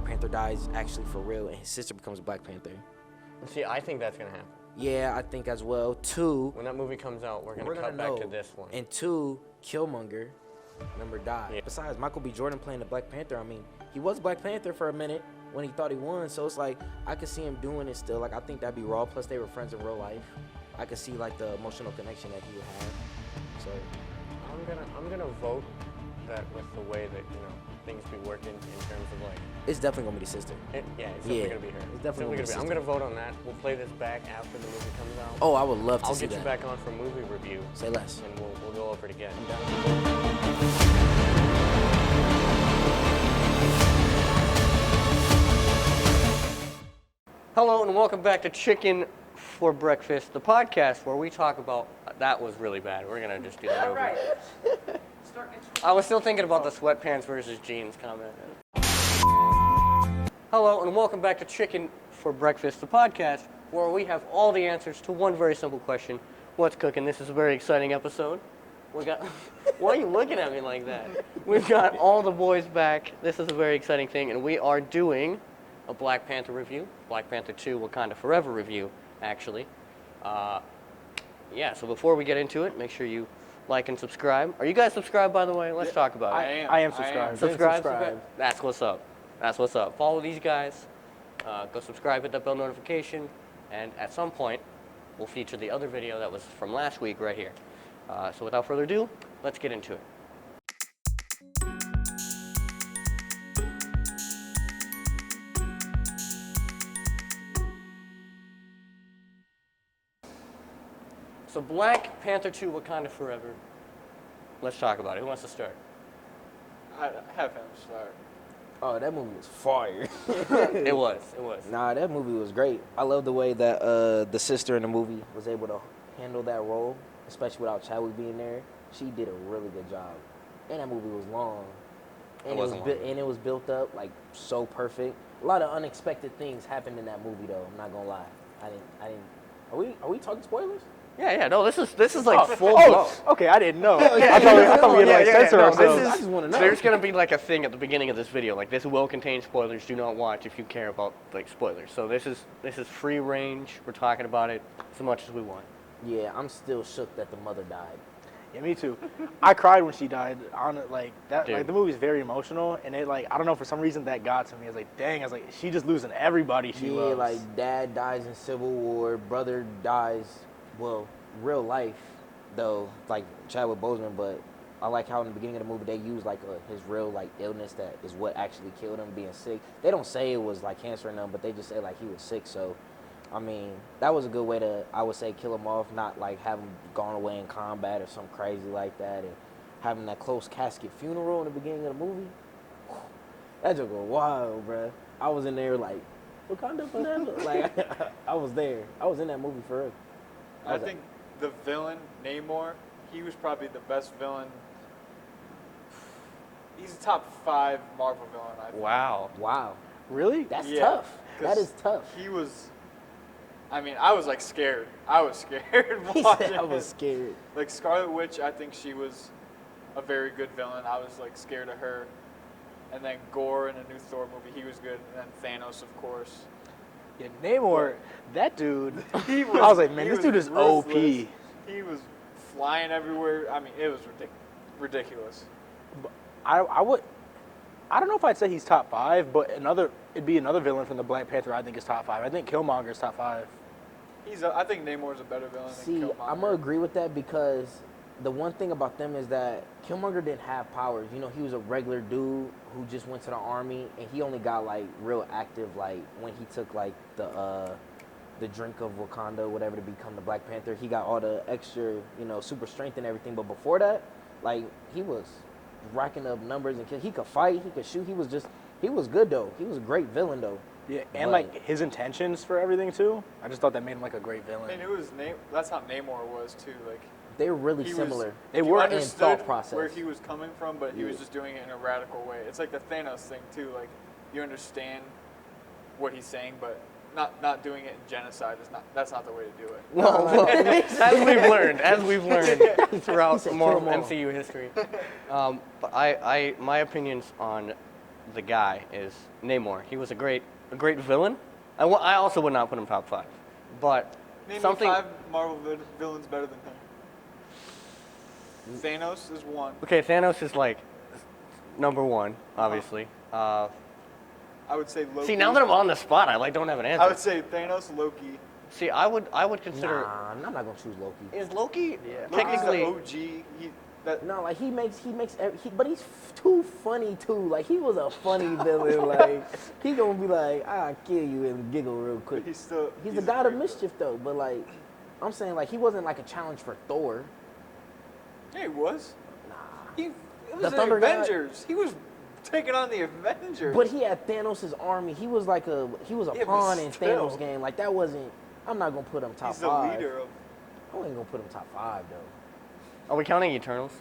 Black Panther dies actually for real and his sister becomes a Black Panther. See, I think that's gonna happen. Yeah, I think as well. 2, when that movie comes out, we're gonna cut back to this one. And 2, Killmonger, remember, died. Yeah. Besides, Michael B. Jordan playing the Black Panther, I mean, he was Black Panther for a minute when he thought he won, so it's like, I could see him doing it still. Like, I think that'd be raw, plus they were friends in real life. I could see, like, the emotional connection that he would have, so. I'm gonna vote that with the way that, things be working in terms of, like... It's definitely gonna be the sister. It's definitely gonna be her. It's definitely gonna be. I'm gonna vote on that. We'll play this back after the movie comes out. Oh, I would love to see that. I'll get you back on for movie review. Say less. And we'll go over it again. I'm down. Hello and welcome back to Chicken for Breakfast, the podcast where we talk about... That was really bad. We're gonna just do that over. Right. I was still thinking about the sweatpants versus jeans comment. Hello and welcome back to Chicken for Breakfast, the podcast where we have all the answers to one very simple question. What's cooking? This is a very exciting episode. We got... Why are you looking at me like that? We've got all the boys back. This is a very exciting thing, and we are doing a Black Panther review. Black Panther 2 Wakanda Forever review, actually. So before we get into it, make sure you like and subscribe. Are you guys subscribed, by the way? Let's talk about it. I am subscribed. Subscribe? That's what's up. That's what's up. Follow these guys. Go subscribe, hit that bell notification, and at some point, we'll feature the other video that was from last week right here. So without further ado, let's get into it. So Black Panther 2 Wakanda Forever. Let's talk about it. Who wants to start? I have him start. Oh, that movie was fire. It was. Nah, that movie was great. I love the way that the sister in the movie was able to handle that role, especially without Chadwick being there. She did a really good job. And that movie was long. And it was built up like so perfect. A lot of unexpected things happened in that movie though, I'm not gonna lie. I didn't Are we talking spoilers? Yeah, no, this is like full blown. Okay, I didn't know. I thought we had to censor ourselves. I just want to know. There's gonna be like a thing at the beginning of this video, like this will contain spoilers. Do not watch if you care about like spoilers. So this is free range. We're talking about it as much as we want. Yeah, I'm still shook that the mother died. Yeah, me too. I cried when she died. On it, like that. Dude. Like the movie's very emotional, and it like I don't know, for some reason that got to me. I was like, dang. I was like, she just losing everybody she loves. Like dad dies in Civil War, brother dies. Well, real life, though, like Chadwick Boseman, but I like how in the beginning of the movie they use like his real like illness that is what actually killed him, being sick. They don't say it was like cancer or nothing, but they just say like he was sick. So, I mean, that was a good way to, I would say, kill him off, not like have him gone away in combat or something crazy like that, and having that close casket funeral in the beginning of the movie. That joke was wild, bruh. I was in there like, Wakanda forever. Like, I was there. I was in that movie for real. I think the villain, Namor, he was probably the best villain. He's a top 5 Marvel villain, I think. Wow. Really? That's Yeah, tough. That is tough. He was, I mean, I was like scared. I was scared He watching said I was it. scared. Like Scarlet Witch, I think she was a very good villain. I was like scared of her. And then Gore in a new Thor movie, he was good. And then Thanos, of course. Yeah, Namor, that dude. He was, I was like, man, he this was dude is OP. ruthless. He was flying everywhere. I mean, it was ridiculous. I don't know if I'd say he's top 5, but it'd be another villain from the Black Panther I think is top 5. I think Killmonger is top 5. I think Namor's a better villain than Killmonger. I'm going to agree with that because the one thing about them is that Killmonger didn't have powers. You know, he was a regular dude who just went to the army, and he only got, like, real active, like, when he took, like, the drink of Wakanda, whatever, to become the Black Panther. He got all the extra, you know, super strength and everything. But before that, like, he was racking up numbers, and he could fight, he could shoot. He was good, though. He was a great villain, though. Yeah, and like his intentions for everything too. I just thought that made him like a great villain. I mean, that's how Namor was too. Like they're really similar. They were in thought process. Where he was coming from, but he was just doing it in a radical way. It's like the Thanos thing too. Like you understand what he's saying, but not doing it in genocide is that's not the way to do it. Well, as we've learned throughout more MCU history. But my opinions on the guy is Namor. He was a great villain. I also would not put him top 5, but Name something. me 5 Marvel villains better than him. Thanos is 1. Okay, Thanos is like number 1, obviously. I would say Loki. See, now that I'm on the spot, I don't have an answer. I would say Thanos, Loki. See, I would consider. Nah, I'm not gonna choose Loki. Is Loki Yeah. technically? Loki's the OG. No, like but he's too funny too. Like he was a funny villain. Like he gonna be like, I'll kill you and giggle real quick. He's the a god of great mischief though. But like, I'm saying like he wasn't like a challenge for Thor. Yeah, he was. Nah. It was The the Thunder God- Avengers. He was taking on the Avengers. But he had Thanos' army. He was a Yeah, but pawn in still. Thanos' game. Like that wasn't. I'm not gonna put him top He's the 5. leader of. I ain't gonna put him top 5 though. Are we counting Eternals?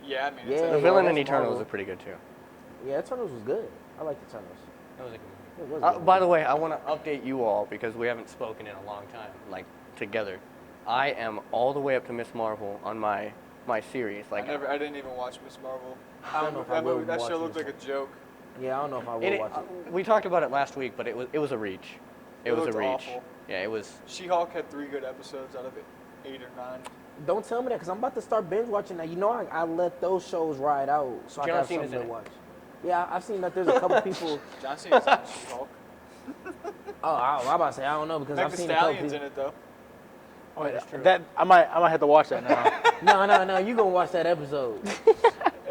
Yeah, I mean, Yeah, it's The a, villain in that's Eternals Marvel. is pretty good too. Yeah, Eternals was good. I like Eternals. That was a good It was movie. good. By the way, I want to update you all because we haven't spoken in a long time, like together. I am all the way up to Miss Marvel on my series. Like I didn't even watch Miss Marvel. I don't know if I will That watch show looked Miss like a joke. Yeah, I don't know if I will it, watch it. we talked about it last week, but it was a reach. It was a looked reach. awful. Yeah, it was. She-Hulk had 3 good episodes out of it, 8 or 9. Don't tell me that because I'm about to start binge watching now. You know, I let those shows ride out so I John got Cena's something in to it. watch. Yeah, I've seen that there's a couple people. John Cena's in She-Hulk. I'm about to say I don't know because Meg I've the seen a couple Stallion's people. in it though. Oh, That's true. that I might have to watch that now. No, you gonna watch that episode.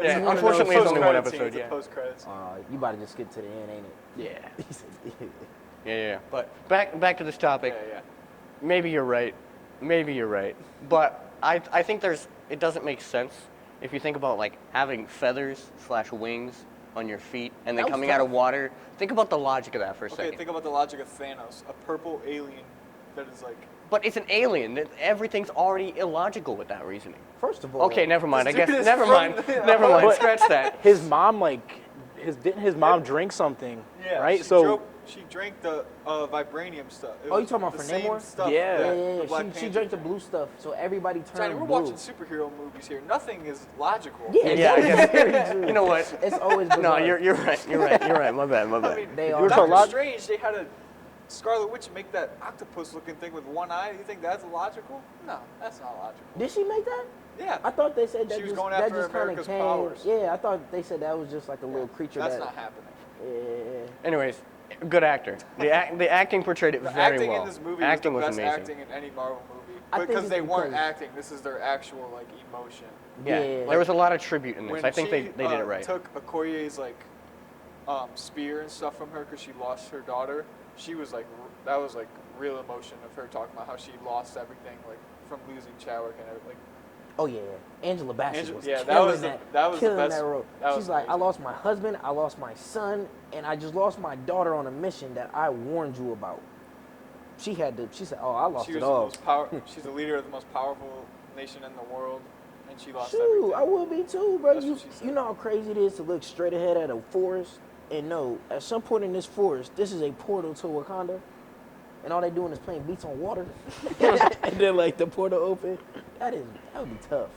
Yeah, one of unfortunately, those it's only one Post-credit scene, episode. it's a Yeah. post-credits. You about to just skip to the end, ain't it? Yeah. He said, Yeah. But back to this topic. Yeah. Maybe you're right. But I think it doesn't make sense if you think about like having feathers / wings on your feet and then That was coming out of tough. water. Think about the logic of that for a Okay, second. think about the logic of Thanos, a purple alien that is like. But it's an alien. Everything's already illogical with that reasoning. First of all, Okay, never mind. I This guess dude is never from mind. the- Never mind. But- Scratch that. His mom didn't his mom drink something? Yeah, Right. she drank the vibranium stuff. It Oh, you was talking about the for same Namor? stuff Yeah. that Yeah. the Black She Panther drank the did. blue stuff, so everybody turned Johnny, we're blue. watching superhero movies here. Nothing is logical. Yeah, Yeah, I that's guess. very true. You know what? It's always No, bizarre. you're right. My bad. I mean, They are- Doctor Log- Strange, they had a Scarlet Witch make that octopus-looking thing with one eye. You think that's logical? No, that's not logical. Did she make that? Yeah, I thought they said that She was just, going that after just kind of America's came. powers. Yeah, I thought they said that was just like a little creature that's that. not happening. Yeah. Anyways, good actor. The acting portrayed it The very acting well. in this movie Acting was was the best amazing. acting in any Marvel movie. I think Because it's they weren't because- acting. This is their actual like emotion. Yeah, Yeah. there was a lot of tribute in this. When I think they she, did it right. Took Okoye's like spear and stuff from her because she lost her daughter. She was like that was like real emotion of her talking about how she lost everything like from losing Chadwick and everything. Oh yeah, Angela Bassett Angela- was yeah, that killing was the- that was the killing best- that role. that She's was like, I amazing. lost my husband, I lost my son, and I just lost my daughter on a mission that I warned you about. She had to. She said, "Oh, I lost She it was the all." most power. She's the leader of the most powerful nation in the world, and she lost Shoot, everything. I would be too, bro. That's You, what she said. you know how crazy it is to look straight ahead at a forest and know at some point in this forest, this is a portal to Wakanda, and all they doing is playing beats on water, and then like the portal open. That would be tough.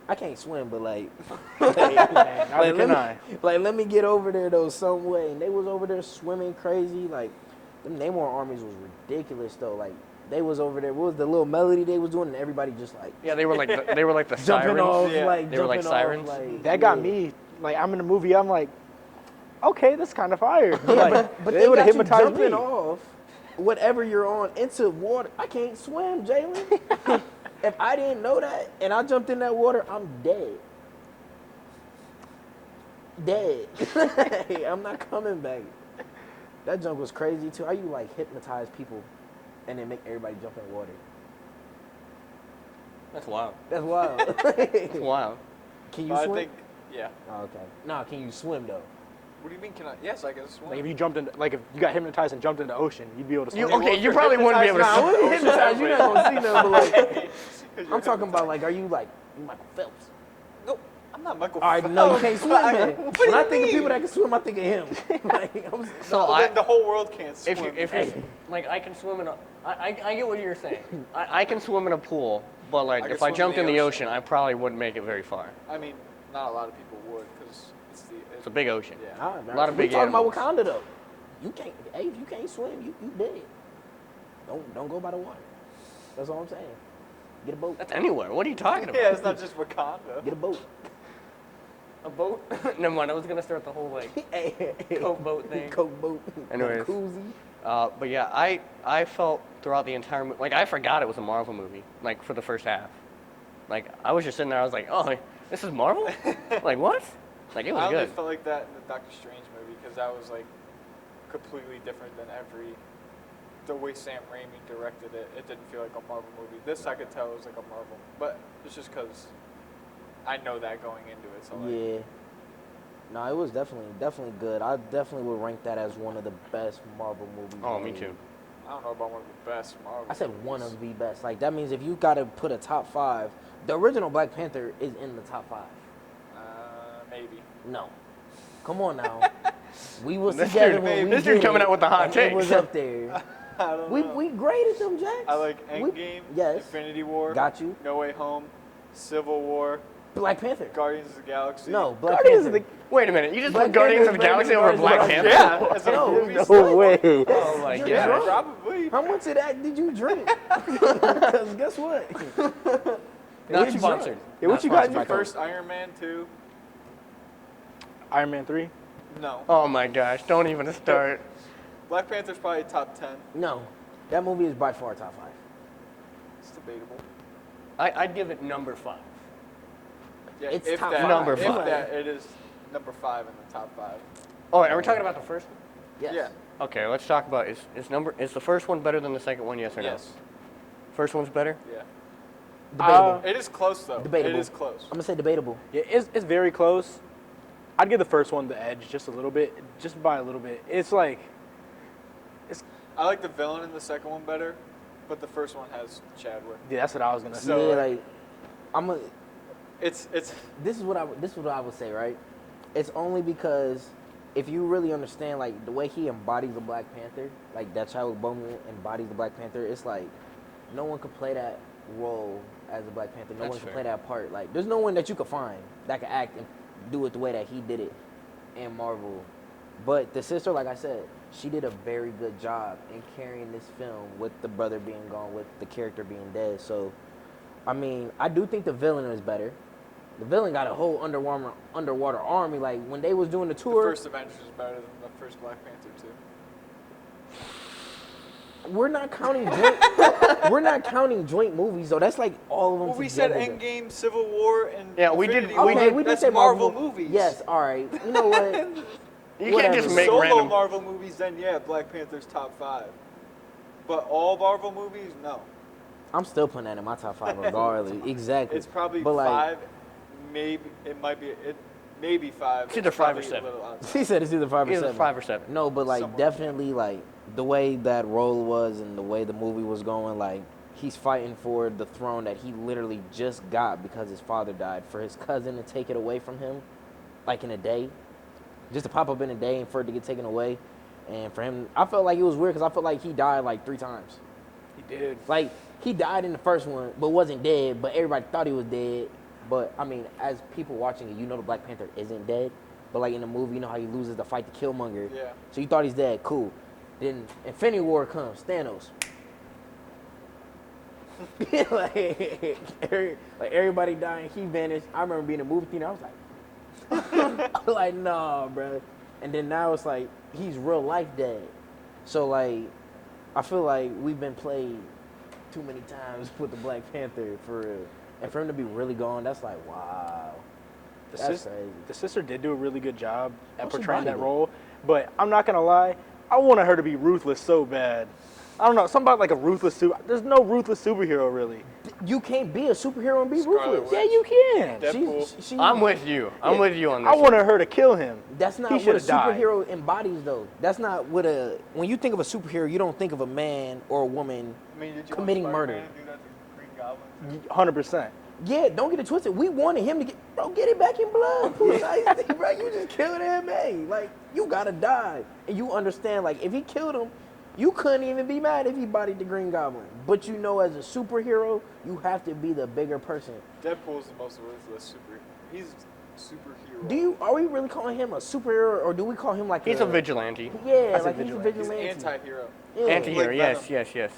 I can't swim, but like, Neither can I. let me get over there though some way. And they was over there swimming crazy. Like, them Namor armies was ridiculous though. Like, they was over there. What was the little melody they was doing, and everybody just like Yeah, they were like the jumping sirens. off, Yeah. like They were like jumping off, sirens? like, That got yeah. me. Like I'm in the movie. I'm like, okay, that's kind of fire. Yeah, Like, but they they would got have you hypnotized jumping me. off whatever you're on into water. I can't swim, Jalen. If I didn't know that and I jumped in that water, I'm dead. Dead. I'm not coming back. That jump was crazy too. How you like hypnotize people and then make everybody jump in water? That's wild. That's wild. That's wild. Can you But I swim? think, yeah. Oh, okay. Nah, can you swim though? What do you mean? Can I? Yes, I can swim. Like if you jumped in, like if you got hypnoptized and jumped in the ocean, you'd be able to swim. You probably wouldn't be able to. Nah, I swim. wasn't hypnotized. You're not gonna see nothing. But like, I'm talking about like, are you like you Michael Phelps? No, I'm not Michael. All right, Phelps. no, you can't swim, man. What do When you I think of mean? people that can swim, I think of him. Like, So Then the whole world can't swim. if like I can swim in a, I get what you're saying. I can swim in a pool, but like I if can I swim jumped in in the the ocean. ocean, I probably wouldn't make it very far. I mean, not a lot of people would because It's a big ocean. Yeah. Nah, man. A lot of big We talking animals. about Wakanda though. You can't. Hey, if you can't swim, you dead. Don't go by the water. That's all I'm saying. Get a boat. That's anywhere. What are you talking about? Yeah, it's not just Wakanda. Get a boat. A boat? Never mind. I was gonna start the whole like Hey, Coke boat thing. Coke boat. Anyways. Koozie. But yeah, I felt throughout the entire movie, like I forgot it was a Marvel movie, like for the first half. Like I was just sitting there, I was like, oh, this is Marvel? Like what? Like it was I only good. felt like that in the Doctor Strange movie because that was like completely different than the way Sam Raimi directed it. It didn't feel like a Marvel movie. This I could tell it was like a Marvel, but it's just because I know that going into it. So like, Yeah. No, it was definitely good. I definitely would rank that as one of the best Marvel movies. Oh, me made. too. I don't know about one of the best Marvel. I said movies. one of the best. Like that means if you got to put a top 5, the original Black Panther is in the top 5. Maybe. No. Come on now. We was This together dude- when we this dude did coming it, out with the hot and it was takes. up there. I don't We know. graded them, Jax. I like We- Endgame, yes. Infinity War, Got you. No Way Home, Civil War, Black Panther. Guardians of the Galaxy. No, Black Guardians of Panther. the Wait a minute, you just Black put Guardians of the Panther's Galaxy better over than Black Guardians Panther? of the Yeah, as a No, movie no star. way. Oh my You're Yeah, god. drunk. probably. How much of that did you drink? Because guess what? Not You're sponsored. drunk. Yeah, what Not you got in sponsored your by Coke. First Iron Man 2. Iron Man 3? No. Oh my gosh, don't even start. Black Panther's probably top 10. No. That movie is by far top 5. It's debatable. I'd give it number 5. Yeah, It's if top that, five. Number if five. that, it is number 5 in the top 5. Oh, are we talking about the first one? Yes. Yeah. Okay, let's talk about is the first one better than the second one? Yes or no? Yes. First one's better. Yeah. Debatable. It is close though. Debatable. It is close. I'm going to say debatable. Yeah, it's very close. I'd give the first one the edge just a little bit, just by a little bit. It's like, I like the villain in the second one better, but the first one has Chadwick. yeah, that's what I was gonna say. So, yeah, like, I'm a, It's this is what I would say, right? It's only because if you really understand like the way he embodies the Black Panther, like that Chadwick Boseman embodies the Black Panther, it's like no one could play that role as a Black Panther. No That's one can fair. play that part. Like there's no one that you could find that could act and do it the way that he did it in Marvel. But the sister, like I said, she did a very good job in carrying this film with the brother being gone, with the character being dead. So, I mean, I do think the villain is better. The villain got a whole underwater army. Like when they was doing the the tour, first Avengers is better than the first Black Panther too. we're not counting joint. We're not counting joint movies though. That's like all of them Well, we said together. Endgame, Civil War, and Yeah, we did- Infinity we War. Okay, we did That's say Marvel movies. Yes, all right. You know what? You Whatever. can't just make Solo random. Marvel movies, then yeah, Black Panther's top 5. But all Marvel movies, no. I'm still putting that in my top 5 regardless. Exactly. It's probably But, like, 5. Maybe it might be maybe 5. It's either 5 or probably a 7. little outside. He said it's either 5 or Either 7. 5 or 7. No, but like Somewhere. definitely like the way that role was and the way the movie was going, like he's fighting for the throne that he literally just got because his father died. For his cousin to take it away from him, like in a day, just to pop up in a day and for it to get taken away, and for him, I felt like it was weird because I felt like he died like 3 times. He did. Like he died in the first one, but wasn't dead. But everybody thought he was dead. But I mean, as people watching it, you know the Black Panther isn't dead. But like in the movie, you know how he loses the fight to Killmonger. Yeah. So you thought he's dead. Cool. Then Infinity War comes. Thanos. like everybody dying. He vanished. I remember being in a movie theater. I was like, I was like, nah, bro. And then now it's like he's real life dead. So like, I feel like we've been played too many times with the Black Panther for real. And for him to be really gone, that's like, wow. That's crazy. The sister did do a really good job at Oh, she portraying that bodied it. role, but I'm not gonna lie, I wanted her to be ruthless so bad. I don't know, something about like a ruthless super. There's no ruthless superhero really. You can't be a superhero and be Scarlet ruthless. Witch. Yeah, you can. Deadpool. I'm with you. I'm with you on this. I wanted her to kill him. That's not He what a should've died. superhero embodies, though. That's not what a. When you think of a superhero, you don't think of a man or a woman. I mean, did you Committing want murder. Spider-Man to do that to Green Goblin? 100%. Yeah, don't get it twisted. We wanted him to get it back in blood. Bro, you just killed MA. Like, you gotta die. And you understand, like, if he killed him, you couldn't even be mad if he bodied the Green Goblin. But you know, as a superhero, you have to be the bigger person. Deadpool's the most ruthless super. He's superhero. Are we really calling him a superhero, or do we call him like He's a vigilante. Yeah, He's a like he's a vigilante. He's vigilante. an anti-hero. Yeah. Anti-hero, Like yes, Venom. yes.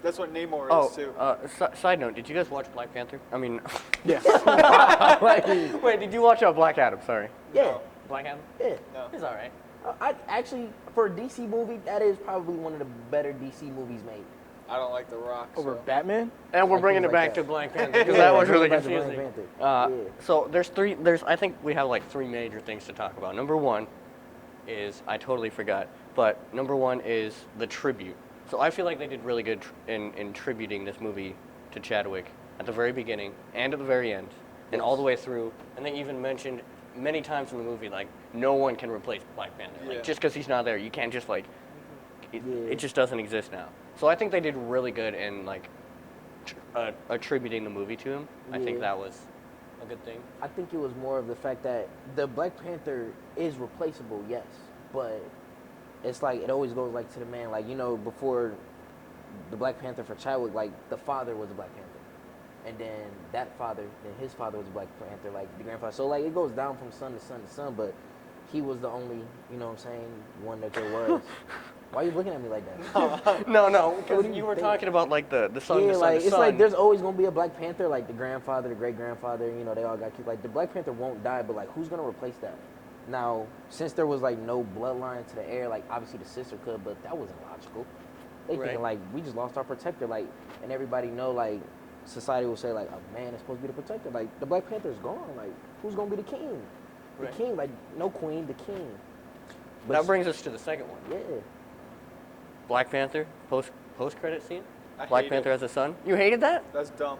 That's what Namor Oh, is too. side note, did you guys watch Black Panther? I mean, Yes. Like, wait, did you watch Black Adam? Sorry. yeah, Black Adam? yeah. No. He's all right. I actually, for a DC movie, that is probably one of the better DC movies made. I don't like The Rock. Over so. Batman? And we're Like bringing things it like back that. to Black Panther because Yeah, that was really back to Black confusing. Panther. Yeah. So I think we have like three major things to talk about. Number one is, I totally forgot, but number one is the tribute. So I feel like they did really good in tributing this movie to Chadwick at the very beginning and at the very end and all the way through. And they even mentioned many times in the movie, like, no one can replace Black Panther. Like, Yeah. just because he's not there, you can't just, like, it Yeah. just doesn't exist now. So I think they did really good in, like, attributing the movie to him. I think Yeah. that was a good thing. I think it was more of the fact that the Black Panther is replaceable, yes, but it's like it always goes like to the man, like, you know, before the Black Panther for Chadwick, like the father was a Black Panther, and then that father, then his father was a Black Panther, like the grandfather. So like it goes down from son to son to son, but he was the only, you know what I'm saying, one that there was. Why are you looking at me like that? No, because What do you you were think? talking about, like, the son Yeah, to son like to it's son. like there's always gonna be a Black Panther, like the grandfather, the great grandfather. You know, they all got kids. Like the Black Panther won't die, but like who's gonna replace that? Now, since there was like no bloodline to the heir, like obviously the sister could, but that wasn't logical. They Right. thinking like we just lost our protector, like, and everybody know like society will say like a man is supposed to be the protector. Like the Black Panther's gone. Like who's gonna be the king? The Right. king, like no queen, the king. But That brings us to the second one. yeah. Black Panther post credit scene. I Black hate Panther it. as a son. You hated that? That's dumb.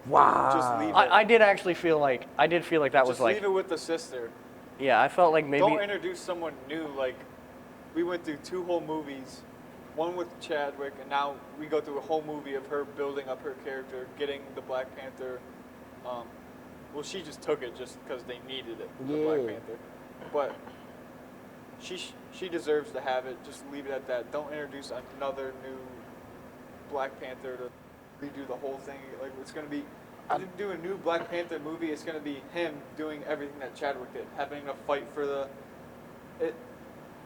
Wow. Just leave it. I did actually feel like that Just was like, leave it with the sister. yeah, I felt like maybe. Don't introduce someone new. Like, we went through 2 whole movies, one with Chadwick, and now we go through a whole movie of her building up her character, getting the Black Panther. Well, she just took it just because they needed it, the Black Yeah. Panther. But she deserves to have it. Just leave it at that. Don't introduce another new Black Panther to redo the whole thing. Like, it's gonna be. To do a new Black Panther movie, it's gonna be him doing everything that Chadwick did, having a fight for the.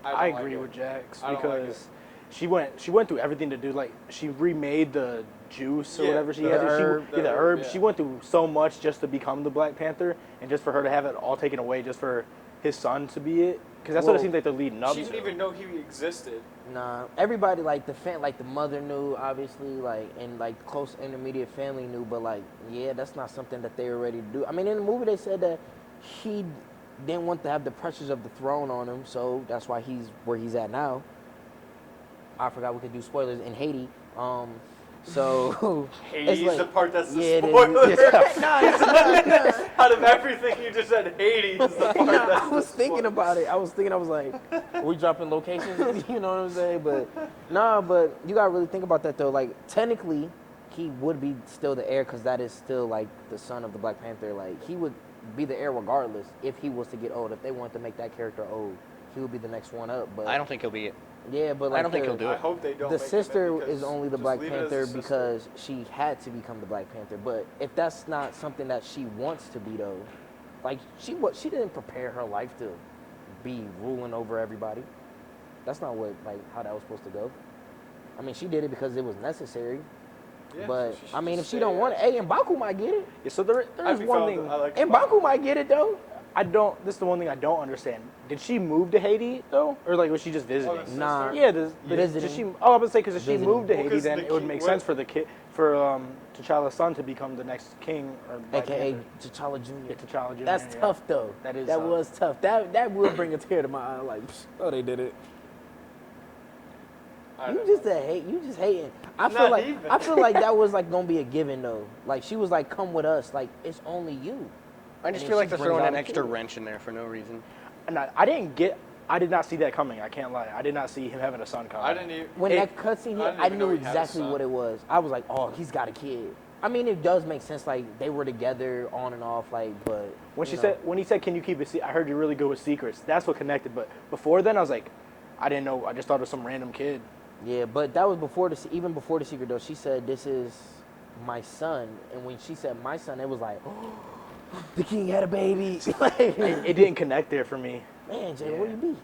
I don't agree like with it. Jax I don't like because she went through everything to do, like, she remade the juice or Yeah, whatever she the had. herb, The the herb. herb, She yeah. went through so much just to become the Black Panther, and just for her to have it all taken away, just for his son to be it. Because that's what it Well, seems like they're leading up She to. didn't even know he existed. Nah, everybody like like the mother knew, obviously, like, and like close intermediate family knew, but like, yeah, that's not something that they were ready to do. I mean, in the movie they said that he didn't want to have the pressures of the throne on him, so that's why he's where he's at now. I forgot we could do spoilers in Haiti. So Hades, it's like, the part that's the yeah, it is. spoiler. Nah, it's not. Out of everything you just said, Hades is the part Nah, that's I was the thinking spoiler. about it. I was like, are we dropping locations? You know what I'm saying? But nah, but you gotta really think about that though. Like technically, he would be still the heir because that is still like the son of the Black Panther. Like he would be the heir regardless if he was to get old. If they wanted to make that character old, he would be the next one up. But I don't think he'll be it. yeah, but like I don't think the- he'll do I it. hope they don't. the make him sister because is only the just Black leave it as Panther a sister. because she had to become the Black Panther. But if that's not something that she wants to be, though, like she didn't prepare her life to be ruling over everybody. That's not what how that was supposed to go. I mean, she did it because it was necessary. Yeah, but so she should I mean, if just she stay don't want it, as- hey, M'Baku might get it. Yeah, so there I'd is be one fine thing. with- I like M'Baku might get it though. This is the one thing I don't understand. Did she move to Haiti though, or like was she just visiting? Oh, the Nah. sister? Yeah, Visiting. did she? Oh, I was say because if she Visiting. moved to Well, Haiti, 'cause then the it would king- make what- sense for the kid, for T'Challa's son to become the next king or Black AKA Panther. T'Challa Jr. Yeah, T'Challa Jr. That's yeah. tough though. That is That tough. was tough. That would bring a tear to my eye. Like, oh, they did it. I You don't just know. a hate. You just hating. I feel Not like even. I feel like that was like gonna be a given though. Like she was like, "Come with us." Like it's only you. I just And feel like she they're brings throwing out an a extra kid. wrench in there for no reason. And I did not see that coming. I can't lie. I did not see him having a son coming. I didn't even. When It- that cutscene I hit, didn't I even know knew he had a exactly son. what it was. I was like, "Oh, he's got a kid." I mean, it does make sense. Like they were together on and off. Like, but When you she know. when he said, "Can you keep it?" I heard you're really good with secrets. That's what connected. But before then, I was like, I didn't know. I just thought it was some random kid. Yeah, but that was before even before the secret though. She said, "This is my son," and when she said "my son," it was like, the king had a baby. It didn't connect there for me. Man, Jay, where you be?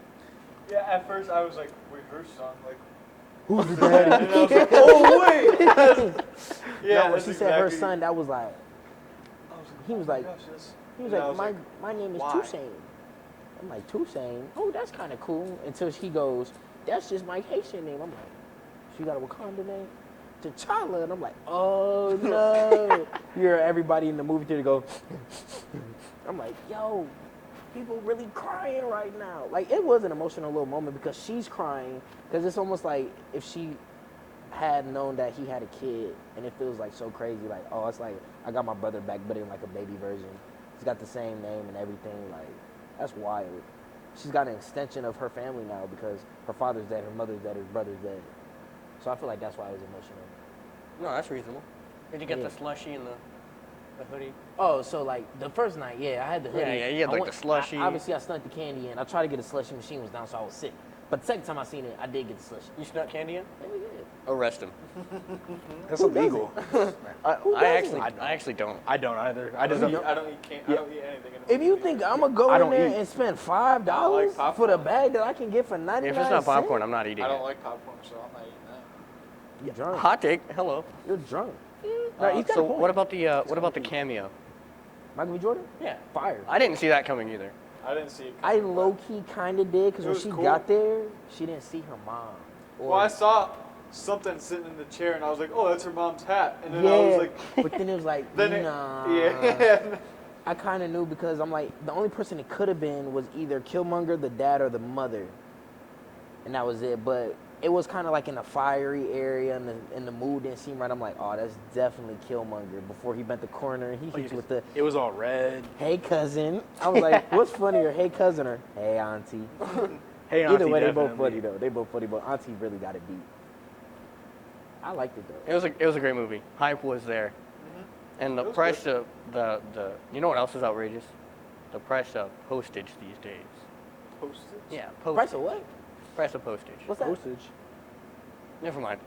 Yeah, at first I was like, wait, her son, like, Who's the daddy? and I was like, oh wait. Yeah, No, when that's she said her exactly- son, that was like, I was like, he was oh my like, gosh, that's- he was and I like, my name is why? Toussaint. I'm like, Toussaint? Oh, that's kind of cool. Until he goes, that's just my Haitian name. I'm like, she got a Wakanda name? T'Challa. And I'm like, oh no. You hear everybody in the movie theater go, I'm like, yo, people really crying right now. Like, it was an emotional little moment because she's crying because it's almost like if she had known that he had a kid and it feels like so crazy, like, oh, it's like I got my brother back but in like a baby version. He's got the same name and everything. Like, that's wild. She's got an extension of her family now because her father's dead, her mother's dead, her brother's dead. So I feel like that's why it was emotional. No, that's reasonable. Did you get Yeah. the slushie and the hoodie? Oh, so like the first night, yeah, I had the hoodie. Yeah, you had, I like, went- the slushie. Obviously, I snuck the candy in. I tried to get a slushie machine was down, so I was sick. But the second time I seen it, I did get the slushie. You snuck candy in? Hell yeah. Arrest him. That's Who does illegal. I actually don't. I don't either. I I just don't don't. eat, I don't eat candy. I don't eat anything. In the If you movie think theater. I'm gonna go I in don't there eat. and spend $5 like popcorn. for the bag that I can get for 99 If it's not popcorn, I'm not eating I it. don't like popcorn, so I'm not eating that. You're drunk. Hot take. Hello. You're drunk. Right, he's got So a point. what about the cameo? Michael B. Jordan? Yeah. Fire. I didn't see that coming either. I didn't see it. I coming, but- low-key kind of did because It when was she cool. got there, she didn't see her mom. Or, Well, I saw something sitting in the chair, and I was like, "Oh, that's her mom's hat." And then yeah, I was like, but then it was like, "Then it, nah. yeah." I kind of knew because I'm like, the only person it could have been was either Killmonger, the dad, or the mother. And that was it. But it was kind of like in a fiery area, and the mood didn't seem right. I'm like, oh, that's definitely Killmonger. Before he bent the corner, he hit you with the, It was all red. hey, cousin. I was like, what's funnier, hey, cousin, or hey, auntie? Hey, Either auntie, way, they both definitely. funny, though. They both funny, but auntie really got it beat. I liked it, though. It was a great movie. Hype was there, and the It was price of the you know what else is outrageous? The price of postage these days. Postage. Yeah, postage. Price of what? Price of postage. What's that? Postage. Never mind.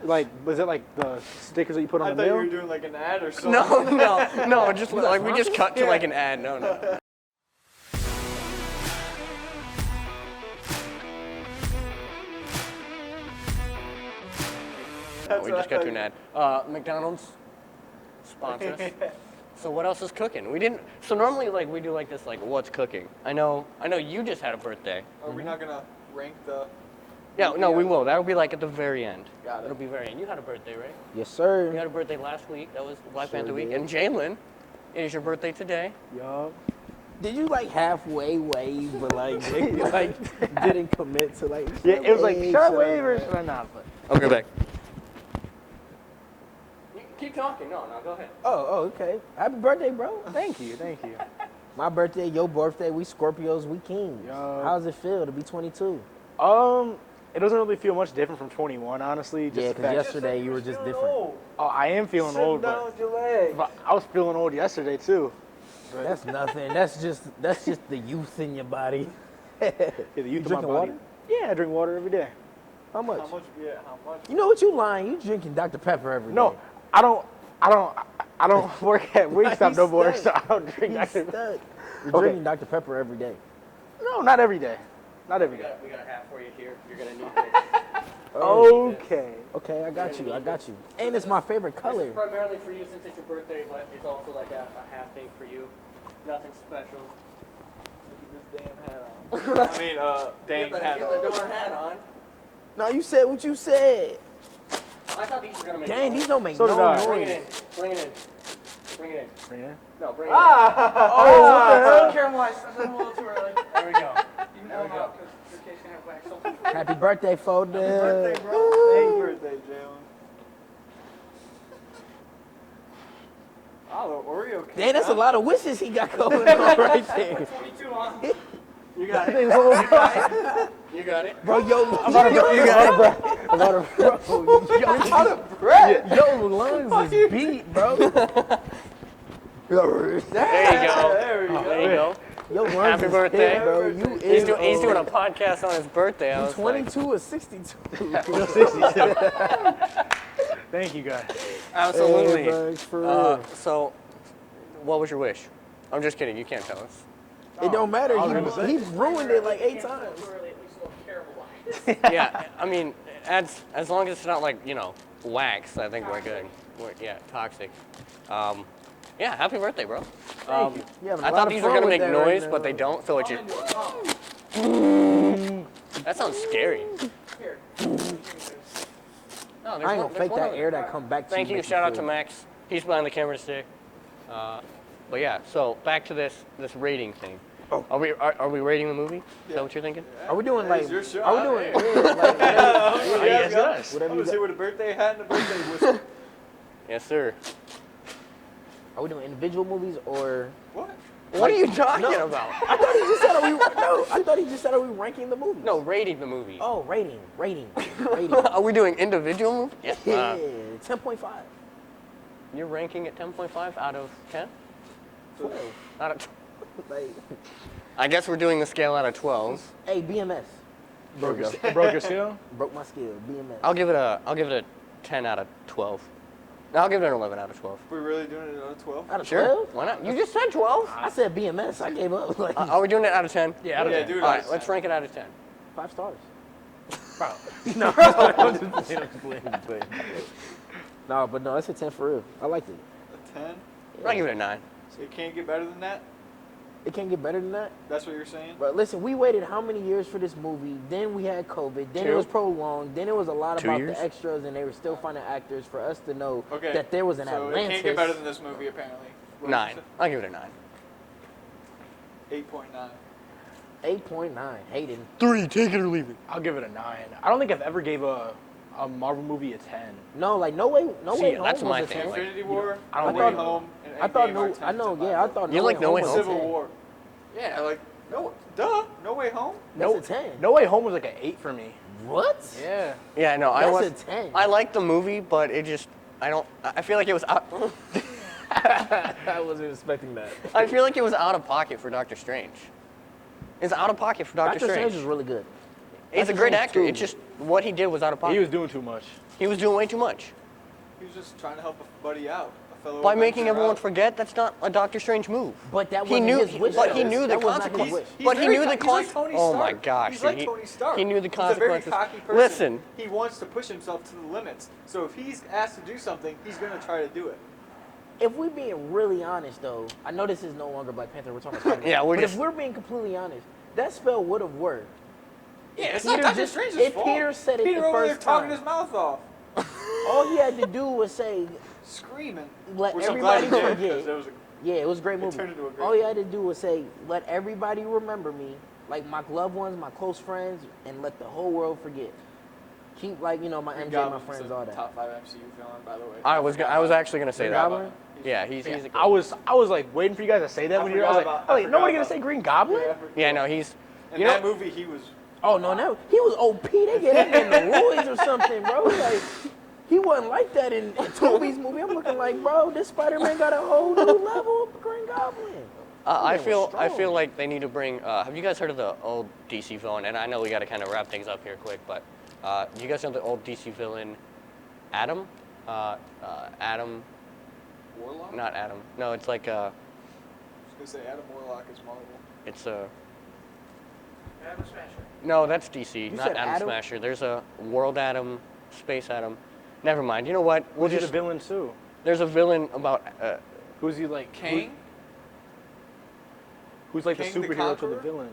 Like, was it like the stickers that you put I on thought the you mail? were doing like an ad or something. No. Just like we just cut to like an ad. No. That's We what just I got thought to an you- ad. McDonald's sponsor us. So what else is cooking? We didn't. So normally, like we do like this, like what's cooking. I know. You just had a birthday. Are we not gonna rank the? Yeah. No, we will. That'll be like at the very end. Got it. It'll be very end. You had a birthday, right? Yes, sir. You had a birthday last week. That was Black Sure Panther week. did. And Jalen, it is your birthday today. Yup. Did you like halfway wave, but like didn't commit to like? Yeah, it was like, wave, should I should wave or should I not? But Okay, back. You keep talking. No, go ahead. Oh, okay. Happy birthday, bro. thank you, thank you. My birthday, your birthday. We Scorpios, we kings. Yo. How's it feel to be 22? It doesn't really feel much different from 21, honestly. Just Yeah, the because fact- yesterday you were just different. Oh, I am feeling Sitting old, down but, with your leg. but I was feeling old yesterday too. That's nothing. That's just the youth in your body. Yeah, the You youth of my drinking body. water? Yeah, I drink water every day. How much? How much? Yeah, how much? You know what? You lying. You drinking Dr Pepper every day. No, I don't work at Wingstop He's no more, stuck. so I don't drink He's Dr. stuck. You're Okay. drinking Dr Pepper every day. No, not every day. Not every day. We got a hat for you here. You're gonna need this. Okay. Okay, I got you. And it's my favorite This color. is primarily for you since it's your birthday, but it's also like a hat thing for you. Nothing special. This damn hat on. I mean, dang Get hat the on. darn hat on. No, you said what you said. I thought these were gonna make Dang, noise. these don't make So did I. no Bring noise. it in. Bring it in. Bring it in. Bring it in. No, bring it Oh, Caramelized. I'm a little too early. in. There we go. There we go. In case you have wax something. Happy birthday, Foda. Birthday, bro. Happy birthday, Jalen. Oh, the Oreo cake. Dang, that's a lot of wishes he got going on right there. 22 on. You got it. You got it. Bro, yo, you got it, bro. I'm out of breath. Yo, lungs is beat, bro. There you go. There we go. There you go. Yo, lungs Happy is birthday. hit, bro. You He's is doing a podcast on his birthday. I was 22 or 62. Still 62. Thank you, guys. Absolutely. Hey, bro, for real. So, what was your wish? I'm just kidding. You can't tell us. It don't matter. I was gonna say. He ruined it like 8 times. Yeah, I mean, as long as it's not like, wax, I think we're good. Yeah, toxic. Yeah, happy birthday, bro. Thank you. You having a I lot thought of these were fun gonna with make that right noise, now. but they don't, so it just. That sounds scary. No, I ain't gonna fake that air that come back to Thank you. make Shout out to feel- Max. He's behind the camera today. But yeah, so back to this rating thing. Oh. Are we rating the movie? Is that what you're thinking? Are we doing Hey, like? it's your show. Are we doing? Hey. Yeah, like, whatever, yes, yes. whatever I'm you gonna see got. with a birthday hat and a birthday whistle. Yes, sir. Are we doing individual movies or? What? What are you talking about? I thought he just said are we? No, I thought he just said are we ranking the movies? No, rating the movie. Oh, rating. Are we doing individual movies? Yeah, 10.5. You're ranking it 10.5 out of 10? 12. Out of Like, I guess we're doing the scale out of 12. hey, BMS. Broke your seal? Broke my skill. BMS. I'll give it a 10 out of 12. I'll give it an 11 out of 12. We're really doing it out of 12? Out of Sure. 12? Why not? You just said 12. I said BMS. I gave up. Like Are we doing it out of 10? Yeah, out of Yeah, 10. dude. All right, let's rank it out of 10. 5 stars. Bro. No, I'm just playing. No, but no, that's a 10 for real. I liked it. A 10? I'll give it a 9. So it can't get better than that? It can't get better than that. That's what you're saying? But listen, we waited how many years for this movie? Then we had COVID. Then it 2. was prolonged. Then it was a lot 2 about years? the extras, and they were still finding actors for us to know Okay. that there was an so Atlantis. it can't get better than this movie, apparently. What 9. did I'll give it a 9. you say? 8.9. 8.9. Hayden. 3. Take it or leave it. I'll give it a 9. I don't think I've ever gave a Marvel movie a 10. No, like no way See, home that's was my a thing, 10. like, Infinity War, I No don't Way think- Home, and I thought Endgame no. are I 10s know. in my Yeah, I book. thought You like No Way was a Home? 'Civil 10. War. Yeah, like, No Way Home? That's a 10. No Way Home was like an 8 for me. What? Yeah. Yeah, no, That's a 10. I liked the movie, but it just I feel like it was out. I wasn't expecting that. I feel like it was out of pocket for Doctor Strange. It's out of pocket for Doctor Doctor Strange Strange. was really good. He's a Doctor great Strange actor. too. It's just what he did was out of pocket. He was doing too much. He was doing way too much. He was just trying to help a buddy out. A fellow By making Avenger everyone out. forget, that's not a Doctor Strange move. But that He wasn't knew, his wish. but he though. knew the That was not his consequences. wish. He's But he very knew the he's like Tony Oh my Stark. gosh, He's like he- Tony Stark. he knew the He's a very consequences. cocky person. Listen. He wants to push himself to the limits. So if he's asked to do something, he's going to try to do it. If we're being really honest, though, I know this is no longer Black Panther. We're talking about Yeah, we're but just- if we're being completely honest, that spell would have worked. Yeah, it's Peter not Doctor just- Strange's if fault. Peter said it Peter the over there first talking time. his mouth off, All he had to do was say, screaming. Let Which I'm glad everybody he did, forget. 'cause that was yeah, it was a great It movie. turned into a great All he had to do was say, let everybody remember me, like my loved ones, my close friends, and let the whole world forget. Keep my Green MJ, my Goblin's friends, the all that. Top 5 MCU villain, by the way. I was actually gonna say Green that. Goblin? Yeah, he's a I was like waiting for you guys to say that I when you were. I was forgot like, about- I forgot nobody gonna about- say Green Goblin? Yeah, no, he's. In You know- that movie, he was. Oh no, no, he was OP. They gave him in the Roy's or something, bro. Like he wasn't like that in Toby's movie. I'm looking like, bro, this Spider-Man got a whole new level of Green Goblin. I was feel strong. like they need to bring. Have you guys heard of the old DC villain? And I know we got to kind of wrap things up here quick, but do you guys know the old DC villain, Adam? Adam, Warlock? not Adam. No, it's like I was going to say Adam Warlock is Marvel. it's a. No, that's DC, You not said Adam Adam? Smasher. There's a World Adam, Space Adam. Never mind. You know what? We'll Who's he the just. villain too? There's a villain about. Who's he like? Kang? Who's like Kang the the superhero to the Conqueror? villain?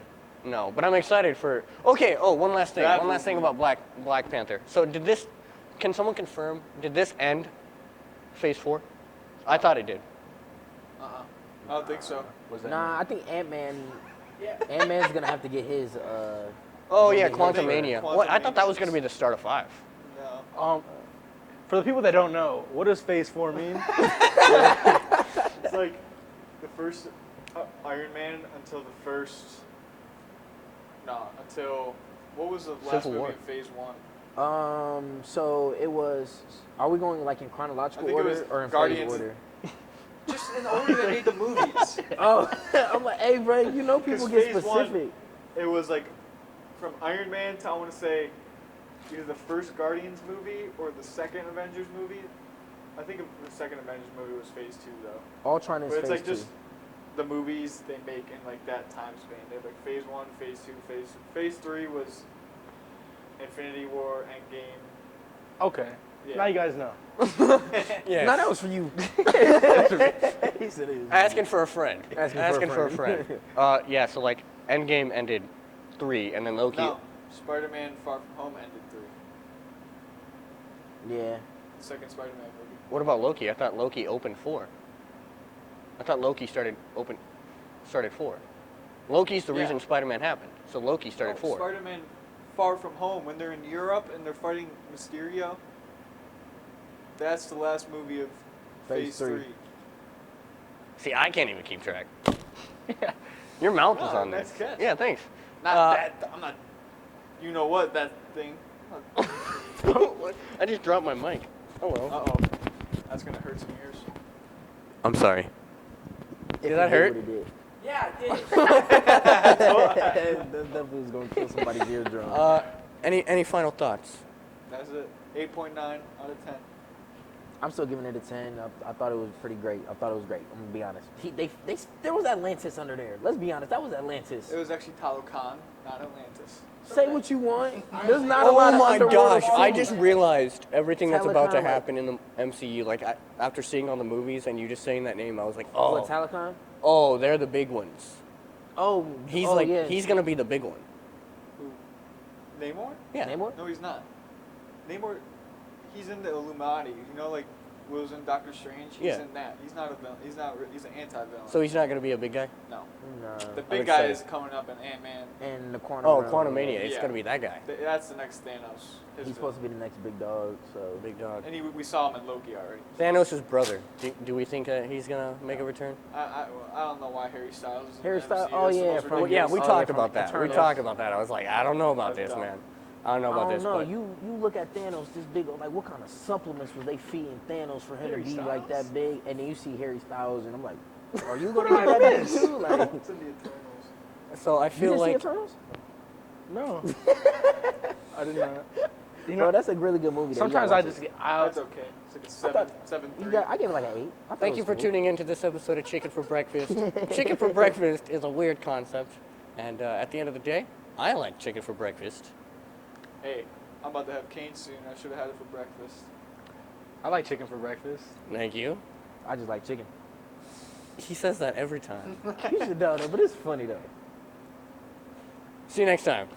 No, but I'm excited for. Okay. Oh, one last thing. That One last thing movie. about Black Panther. So did this? Can someone confirm? Did this end Phase 4? I thought it did. I don't think so. Was that? Nah, I think Ant-Man's gonna have to get his. Oh yeah, Yeah, Quantum yeah, Mania. Quantum What? I thought that Mania was going to be the start of 5. No. For the people that don't know, what does Phase 4 mean? It's like the first Iron Man until the first. No, until. What was the last Civil movie War. in Phase 1? So it was. Are we going like in chronological I think it was order or in Guardians phase order? Just in the order they made the movies. Oh, I'm like, hey, bro, you know people 'Cause get phase one- specific. It was like from Iron Man to, I want to say, either the first Guardians movie or the second Avengers movie. I think the second Avengers movie was Phase 2 though. Ultron is But it's phase like two. just the movies they make in like that time span. They have like Phase 1, Phase 2, Phase 3 was Infinity War, Endgame. Okay. Yeah. Now you guys know. Yeah. No, that was for you. He said it was Asking for a friend. Asking for a friend. Yeah, so like Endgame ended 3, and then Loki. No, Spider-Man Far From Home ended 3. Yeah. The second Spider-Man movie. What about Loki? I thought Loki opened 4. I thought Loki started 4. Loki's the Yeah. reason Spider-Man happened. So Loki started 4. Spider-Man Far From Home, when they're in Europe and they're fighting Mysterio. That's the last movie of Phase Phase three. 3. See, I can't even keep track. Your mouth was No, on there. nice catch. Yeah, thanks. Not that. I'm not. You know what? That thing. I just dropped my mic. Oh well. Uh-oh. That's gonna hurt some ears. I'm sorry. If Did he that hurt? what he did. Yeah, it did. That definitely was gonna kill somebody's eardrum. Any final thoughts? That's it. 8.9 out of 10. I'm still giving it a 10. I thought it was pretty great. I thought it was great. I'm gonna be honest. There was Atlantis under there. Let's be honest. That was Atlantis. It was actually Talokan, not Atlantis. Say what you want. There's not a lot Oh of my underwater gosh! I cities. just realized everything that's about to Telecom, like- happen in the MCU. Like after seeing all the movies and you just saying that name, I was like, What, oh, Telecom? oh, they're the big ones. Oh, He's oh, like, yeah. he's gonna be the big one. Who? Namor? Yeah. Namor? No, he's not. Namor, he's in the Illuminati. You know, like Will's in Doctor Strange. He's Yeah. in that. He's not a villain. He's not. He's an anti-villain. So he's not gonna be a big guy. no. No. The I'm big guy excited. is coming up in Ant-Man. And the quantum. Oh, realm. Quantumania. It's Yeah. gonna be that guy. That's the next Thanos. His He's supposed to be the next big dog. So Big dog. And we saw him in Loki already. Thanos' brother. Do we think he's gonna make a return? I don't know why Harry Styles is in Harry the Styles- MCU. oh, That's the yeah, most from- Well, ridiculous. yeah, we Oh, talked yeah, about from that. We Eternals. talked about that. I was like, I don't know about That's this, dumb. man. I don't know about I this. don't know. But You look at Thanos, this big. Like, what kind of supplements was they feeding Thanos for him Harry to be like Styles? that big? And then you see Harry Styles, and I'm like, are you gonna get that big too? Like, It's in the Eternals. so I you feel didn't like see Eternals? No. I did not. You Bro, know, that's a really good movie. though. You sometimes gotta I watch just it. get. That's okay. It's like a 7.3. I gave it like an 8. I thought Thank it you was for cool. tuning in to this episode of Chicken for Breakfast. Chicken for breakfast is a weird concept, and at the end of the day, I like chicken for breakfast. Hey, I'm about to have cane soon. I should have had it for breakfast. I like chicken for breakfast. Thank you. I just like chicken. He says that every time. You should know though, but it's funny though. See you next time.